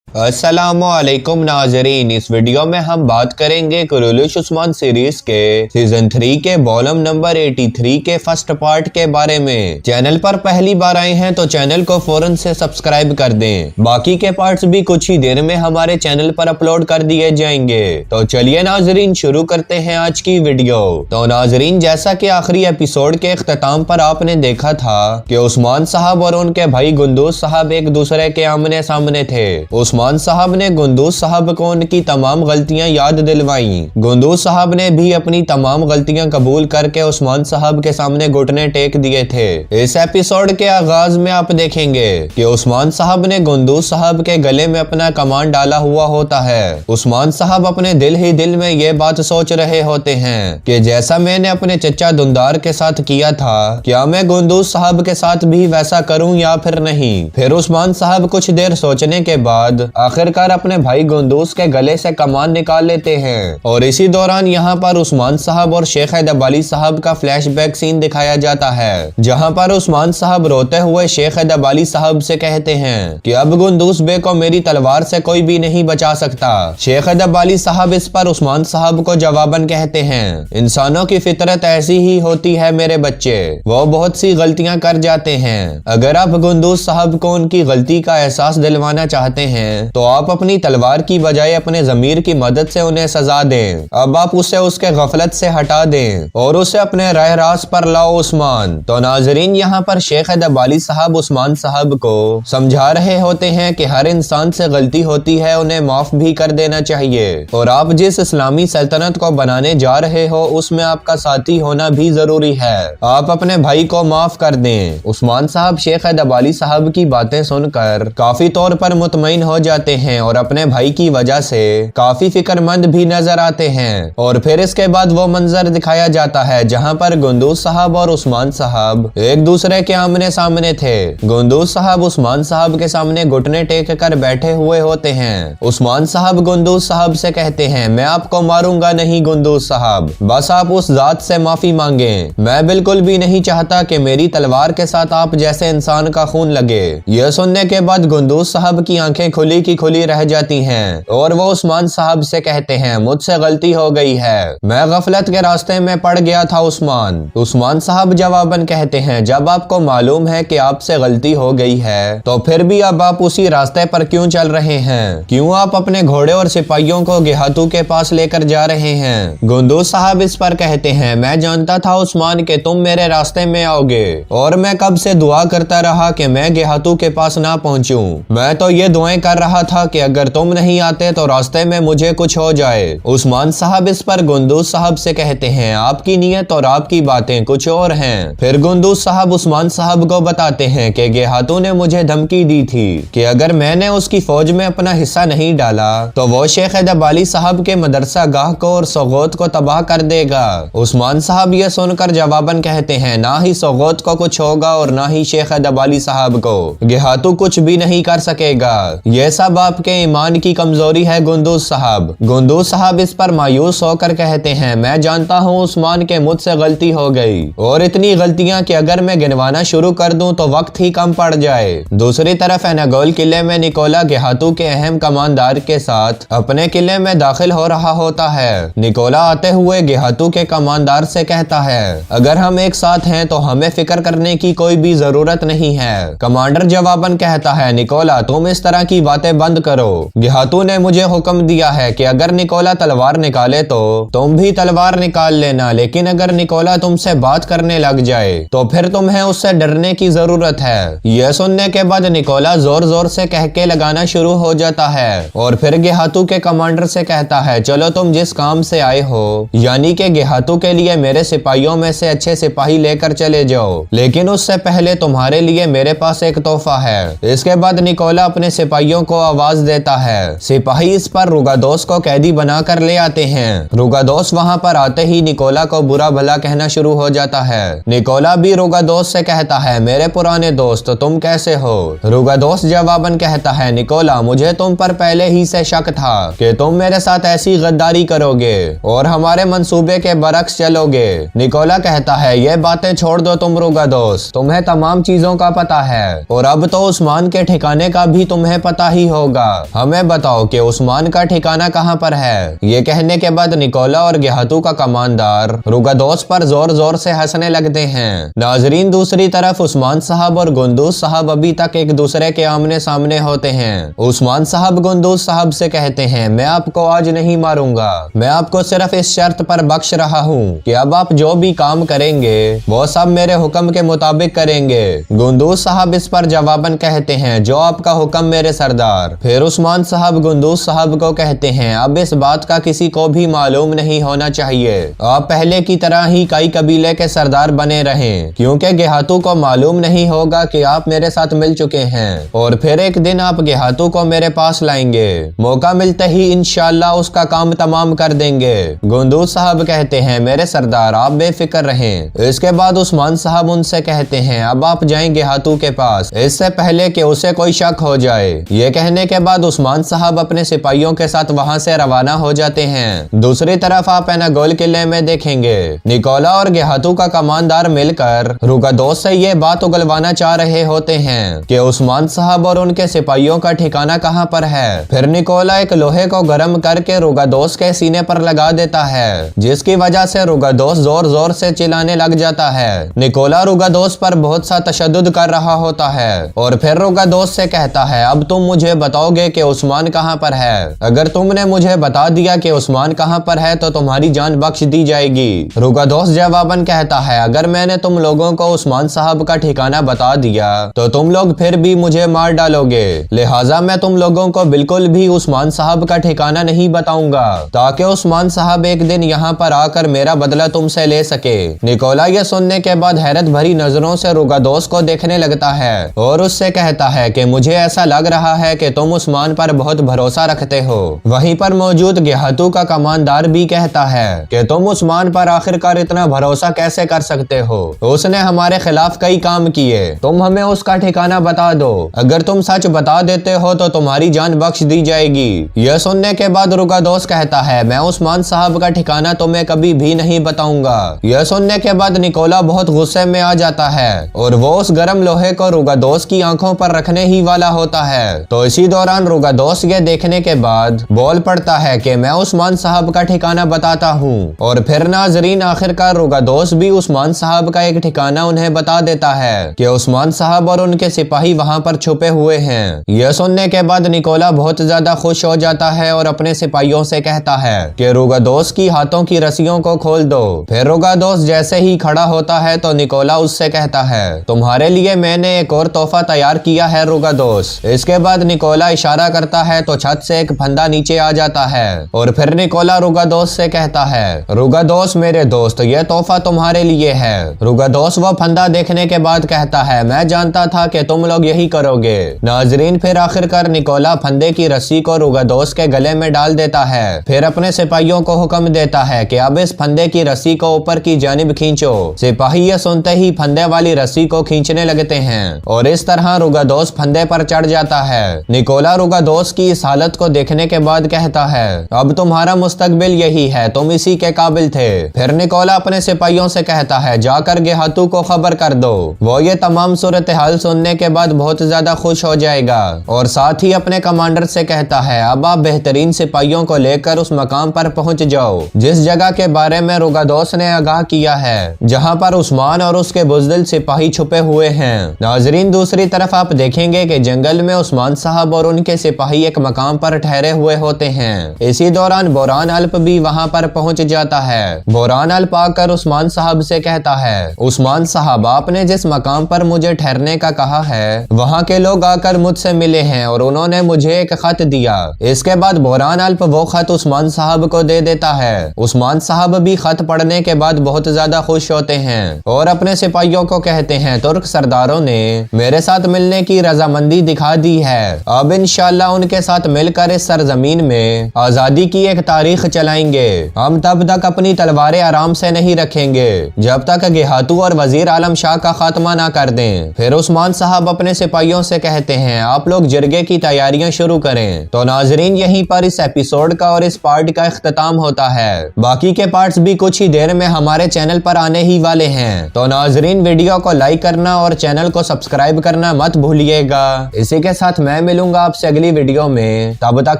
अस्सलामुअलैकुम नाजरीन, इस वीडियो में हम बात करेंगे कुरैश उस्मान सीरीज के सीजन 3 के वॉल्यूम नंबर 83 के फर्स्ट पार्ट के बारे में। चैनल पर पहली बार आए हैं तो चैनल को फौरन से सब्सक्राइब कर दें। बाकी के पार्ट्स भी कुछ ही देर में हमारे चैनल पर अपलोड कर दिए जाएंगे। तो चलिए नाजरीन शुरू करते हैं आज की वीडियो। तो नाजरीन, जैसा कि आखिरी एपिसोड के इख्तिताम पर आपने देखा था कि उस्मान साहब और उनके भाई गुंदूस साहब एक दूसरे के आमने सामने थे। उस्मान साहब ने गुंदूस साहब को उनकी तमाम गलतियां याद दिलवाई। गुंदूस साहब ने भी अपनी तमाम गलतियां कबूल करके उस्मान साहब के सामने घुटने टेक दिए थे। इस एपिसोड के आगाज में आप देखेंगे कि उस्मान साहब ने गुंदूस साहब के गले में अपना कमान डाला हुआ होता है। उस्मान साहब अपने दिल ही दिल में ये बात सोच रहे होते हैं कि जैसा मैंने अपने चचा दुंदार के साथ किया था, क्या मैं गुंदूस साहब के साथ भी वैसा करूं या फिर नहीं। फिर उस्मान साहब कुछ देर सोचने के बाद आखिरकार अपने भाई गुंदूस के गले से कमान निकाल लेते हैं और इसी दौरान यहाँ पर उस्मान साहब और शेख हैदर अली साहब का फ्लैशबैक सीन दिखाया जाता है, जहाँ पर उस्मान साहब रोते हुए शेख हैदर अली साहब से कहते हैं कि अब गुंदूस बे को मेरी तलवार से कोई भी नहीं बचा सकता। शेख हैदर अली साहब इस पर उस्मान साहब को जवाबन कहते हैं, इंसानों की फितरत ऐसी ही होती है मेरे बच्चे, वो बहुत सी गलतियां कर जाते हैं। अगर आप गुंदूस साहब को उनकी गलती का एहसास दिलवाना चाहते हैं तो आप अपनी तलवार की बजाय अपने ज़मीर की मदद से उन्हें सजा दें। अब आप उसे उसके गफलत से हटा दें और उसे अपने राह रास्त पर लाओ उस्मान। तो नाजरीन, यहाँ पर शेख हैदर अली साहब उस्मान साहब को समझा रहे होते हैं कि हर इंसान से गलती होती है, उन्हें माफ भी कर देना चाहिए और आप जिस इस्लामी सल्तनत को बनाने जा रहे हो उसमें आपका साथी होना भी जरूरी है। आप अपने भाई को माफ कर दें। उस्मान साहब शेख हैदर अली साहब की बातें सुनकर काफी तौर पर मुतमईन हो जाते हैं और अपने भाई की वजह से काफी फिक्रमंद भी नजर आते हैं। और फिर इसके बाद वो मंजर दिखाया जाता है जहां पर गुंदूस साहब और उस्मान साहब एक दूसरे के आमने सामने थे। गुंदूस साहब उस्मान साहब के सामने घुटने टेक कर बैठे हुए होते हैं। उस्मान साहब गुंदूस साहब से कहते हैं, मैं आपको मारूंगा नहीं गुंदूस साहब, बस आप उस जात से माफी मांगे। मैं बिल्कुल भी नहीं चाहता कि मेरी तलवार के साथ आप जैसे इंसान का खून लगे। यह सुनने के बाद गुंदूस साहब की आंखें खुली की खुली रह जाती हैं और वो उस्मान साहब से कहते हैं, मुझसे गलती हो गई है, मैं गफलत के रास्ते में पड़ गया था उस्मान। उस्मान साहब जवाबन कहते हैं, जब आपको मालूम है कि आपसे गलती हो गई है तो फिर भी अब आप उसी रास्ते पर क्यों चल रहे हैं, क्यों आप अपने घोड़े और सिपाहियों को गेहातू के पास लेकर जा रहे हैं। गुंदूस साहब इस पर कहते हैं, मैं जानता था उस्मान कि तुम मेरे रास्ते में आओगे और मैं कब से दुआ करता रहा कि मैं गेहातू के पास ना पहुंचूं। मैं तो ये दुआएं कर रहा था कि अगर तुम नहीं आते तो रास्ते में मुझे कुछ हो जाए। उस्मान साहब इस पर गुंदूस साहब से कहते हैं, आपकी नीयत और आपकी बातें कुछ और हैं। फिर गुंदूस साहब उस्मान साहब को बताते हैं कि गेहातू ने मुझे धमकी दी थी कि अगर मैंने उसकी फौज में अपना हिस्सा नहीं डाला तो वो शेख हैदर अली साहब के मदरसा गाह को और सोगोत को तबाह कर देगा। उस्मान साहब ये सुनकर जवाबन कहते हैं, ना ही सोगोत को कुछ होगा और ना ही शेख हैदर अली साहब को, गेहातू कुछ भी नहीं कर सकेगा। ये सब आपके ईमान की कमजोरी है गुंदूस साहब। गुंदूस साहब इस पर मायूस होकर कहते हैं, मैं जानता हूँ उस्मान के मुझसे गलती हो गई और इतनी गलतियां कि अगर मैं गिनवाना शुरू कर दूं तो वक्त ही कम पड़ जाए। दूसरी तरफ एनागोल किले में निकोला गेहातू के अहम कमांडर के साथ अपने किले में दाखिल हो रहा होता है। निकोला आते हुए गेहातू के कमांडर से कहता है, अगर हम एक साथ हैं तो हमें फिक्र करने की कोई भी जरूरत नहीं है। कमांडर जवाबन कहता है, निकोला तुम इस तरह की बातें बंद करो। गेहातू ने मुझे हुक्म दिया है कि अगर निकोला तलवार निकाले तो तुम भी तलवार निकाल लेना, लेकिन अगर निकोला तुमसे बात करने लग जाए तो फिर तुम्हें उससे डरने की जरूरत है। यह सुनने के बाद निकोला जोर जोर से कहके लगाना शुरू हो जाता है और फिर गेहातू के कमांडर से कहता है, चलो तुम जिस काम से आए हो यानी कि गेहातू के लिए मेरे सिपाहियों में से अच्छे सिपाही लेकर चले जाओ, लेकिन उससे पहले तुम्हारे लिए मेरे पास एक तोहफा है। इसके बाद निकोला अपने सिपाहियों को आवाज देता है। सिपाही इस पर रुगादोस को कैदी बनाकर ले आते हैं। रुगादोस वहां पर आते ही निकोला को बुरा भला कहना शुरू हो जाता है। निकोला भी रुगादोस से कहता है, मेरे पुराने दोस्त तुम कैसे हो। रुगादोस जवाबन कहता है, निकोला मुझे तुम पर पहले ही से शक था कि तुम मेरे साथ ऐसी गद्दारी करोगे और हमारे मंसूबे के बरक्स चलोगे। निकोला कहता है, ये बातें छोड़ दो तुम रुगादोस, तुम्हें तमाम चीजों का पता है और अब तो उस्मान के ठिकाने का भी तुम्हें पता ही ही होगा। हमें बताओ कि उस्मान का ठिकाना कहाँ पर है। ये कहने के बाद निकोला और गेहातू का कमांडर रुगादोस पर जोर जोर से हंसने लगते हैं। नाजरीन, दूसरी तरफ उस्मान साहब और गुंदूस साहब अभी तक एक दूसरे के आमने सामने होते हैं। उस्मान साहब गुंदूस साहब से कहते हैं, मैं आपको आज नहीं मारूंगा, मैं आपको सिर्फ इस शर्त पर बख्श रहा हूँ कि अब आप जो भी काम करेंगे वो सब मेरे हुक्म के मुताबिक करेंगे। गुंदूस साहब इस पर जवाबन कहते हैं, जो आपका हुक्म मेरे सरदार। फिर उस्मान साहब गुंदूस साहब को कहते हैं, अब इस बात का किसी को भी मालूम नहीं होना चाहिए। आप पहले की तरह ही कई कबीले के सरदार बने रहें, क्योंकि गेहातू को मालूम नहीं होगा कि आप मेरे साथ मिल चुके हैं और फिर एक दिन आप गेहातू को मेरे पास लाएंगे। मौका मिलते ही इंशाअल्लाह उसका काम तमाम कर देंगे। गुंदूस साहब कहते हैं, मेरे सरदार आप बेफिक्र रहें। इसके बाद उस्मान साहब उनसे कहते हैं, अब आप जाएं गेहातू के पास, इससे पहले कि उसे कोई शक हो जाए। ये कहने के बाद उस्मान साहब अपने सिपाहियों के साथ वहां से रवाना हो जाते हैं। दूसरी तरफ आप एनागोल किले में देखेंगे, निकोला और गेहातू का कमांडर मिलकर रुगादोस से ये बात उगलवाना चाह रहे होते हैं कि उस्मान साहब और उनके सिपाहियों का ठिकाना कहाँ पर है। फिर निकोला एक लोहे को गर्म करके रुगादोस के सीने पर लगा देता है, जिसकी वजह से रुगादोस जोर जोर से चिल्लाने लग जाता है। निकोला रुगादोस पर बहुत सा तशद्दुद कर रहा होता है और फिर रुगादोस से कहता है, अब तुम मुझे बताओगे कि उस्मान कहाँ पर है। अगर तुमने मुझे बता दिया कि उस्मान कहाँ पर है तो तुम्हारी जान बख्श दी जाएगी। रुगादोस जवाबन कहता है, अगर मैंने तुम लोगों को उस्मान साहब का ठिकाना बता दिया तो तुम लोग फिर भी मुझे मार डालोगे, लिहाजा मैं तुम लोगों को बिल्कुल भी उस्मान साहब का ठिकाना नहीं बताऊंगा, ताकि उस्मान साहब एक दिन यहाँ पर आकर मेरा बदला तुमसे ले सके। निकोला ये सुनने के बाद हैरत भरी नजरों से रुगादोस को देखने लगता है और उससे कहता है कि मुझे ऐसा लग रहा है कि तुम उस्मान पर बहुत भरोसा रखते हो। वहीं पर मौजूद गेहातू का कमांडर भी कहता है कि तुम उस्मान पर आखिरकार इतना भरोसा कैसे कर सकते हो, उसने हमारे खिलाफ कई काम किए, तुम हमें उसका ठिकाना बता दो, अगर तुम सच बता देते हो तो तुम्हारी जान बख्श दी जाएगी। यह सुनने के बाद रुगादोस कहता है, मैं उस्मान साहब का ठिकाना तुम्हें कभी भी नहीं बताऊंगा। यह सुनने के बाद निकोला बहुत गुस्से में आ जाता है और वो उस गर्म लोहे को रुगादोस की आंखों पर रखने ही वाला होता है। तो इसी दौरान रुगादोस ये देखने के बाद बोल पड़ता है कि मैं उस्मान साहब का ठिकाना बताता हूँ। और फिर नाजरीन, आखिरकार रुगादोस भी उस्मान साहब का एक ठिकाना उन्हें बता देता है कि उस्मान साहब और उनके सिपाही वहाँ पर छुपे हुए हैं। यह सुनने के बाद निकोला बहुत ज्यादा खुश हो जाता है और अपने सिपाहियों से कहता है कि रुगादोस की हाथों की रस्सियों को खोल दो। फिर रुगादोस जैसे ही खड़ा होता है तो निकोला उससे कहता है, तुम्हारे लिए मैंने एक और तोहफा तैयार किया है रुगादोस। इसके बाद निकोला इशारा करता है तो छत से एक फंदा नीचे आ जाता है और फिर निकोला रुगादोस से कहता है, रुगादोस मेरे दोस्त, यह तोहफा तुम्हारे लिए है। रुगादोस वो फंदा देखने के बाद कहता है, मैं जानता था कि तुम लोग यही करोगे। नाजरीन, फिर आखिरकार निकोला फंदे की रस्सी को रुगादोस के गले में डाल देता है। फिर अपने सिपाहियों को हुक्म देता है कि अब इस फंदे की रस्सी को ऊपर की जानिब खींचो। सिपाही ये सुनते ही फंदे वाली रस्सी को खींचने लगते हैं और इस तरह रुगादोस फंदे पर चढ़ जाता है। निकोला रुगादोस की इस हालत को देखने के बाद कहता है, अब तुम्हारा मुस्तकबिल यही है, तुम इसी के काबिल थे। फिर निकोला अपने सिपाहियों से कहता है, जाकर गेहातू को खबर कर दो। वो ये तमाम सूरत हाल सुनने के बाद बहुत ज्यादा खुश हो जाएगा और साथ ही अपने कमांडर से कहता है, अब आप बेहतरीन सिपाहियों को लेकर उस मकाम पर पहुंच जाओ जिस जगह के बारे में रुगादोस ने आगाह किया है, जहां पर उस्मान और उसके बुज़दिल सिपाही छुपे हुए हैं। नाजरीन, दूसरी तरफ आप देखेंगे कि जंगल में उस्मान साहब और उनके सिपाही एक मकाम पर ठहरे हुए होते हैं। इसी दौरान बोरान अल्प भी वहां पर पहुंच जाता है। बोरान अल्प आकर उस्मान साहब से कहता है, उस्मान साहब, आपने जिस मकाम पर मुझे ठहरने का कहा है वहां के लोग आकर मुझसे मिले हैं और उन्होंने मुझे एक खत दिया। इसके बाद बोरान अल्प वो खत उस्मान साहब को दे देता है। उस्मान साहब भी खत पढ़ने के बाद बहुत ज्यादा खुश होते हैं और अपने सिपाहियों को कहते हैं, तुर्क सरदारों ने मेरे साथ मिलने की रजामंदी दिखा दी है। अब इंशाअल्लाह उनके साथ मिलकर इस सरजमीन में आजादी की एक तारीख चलाएंगे। हम तब तक अपनी तलवारें आराम से नहीं रखेंगे जब तक गेहातू और वजीर आलम शाह का खात्मा ना कर दें। फिर उस्मान साहब अपने सिपाहियों से कहते हैं, आप लोग जरगे की तैयारियां शुरू करें। तो नाजरीन, यहीं पर इस एपिसोड का और इस पार्ट का इख्तिताम होता है। बाकी के पार्ट्स भी कुछ ही देर में हमारे चैनल पर आने ही वाले हैं। तो नाजरीन, वीडियो को लाइक करना और चैनल को सब्सक्राइब करना मत भूलिएगा। इसी के साथ मैं मिलूंगा आपसे अगली वीडियो में, तब तक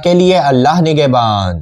के लिए अल्लाह निगहबान।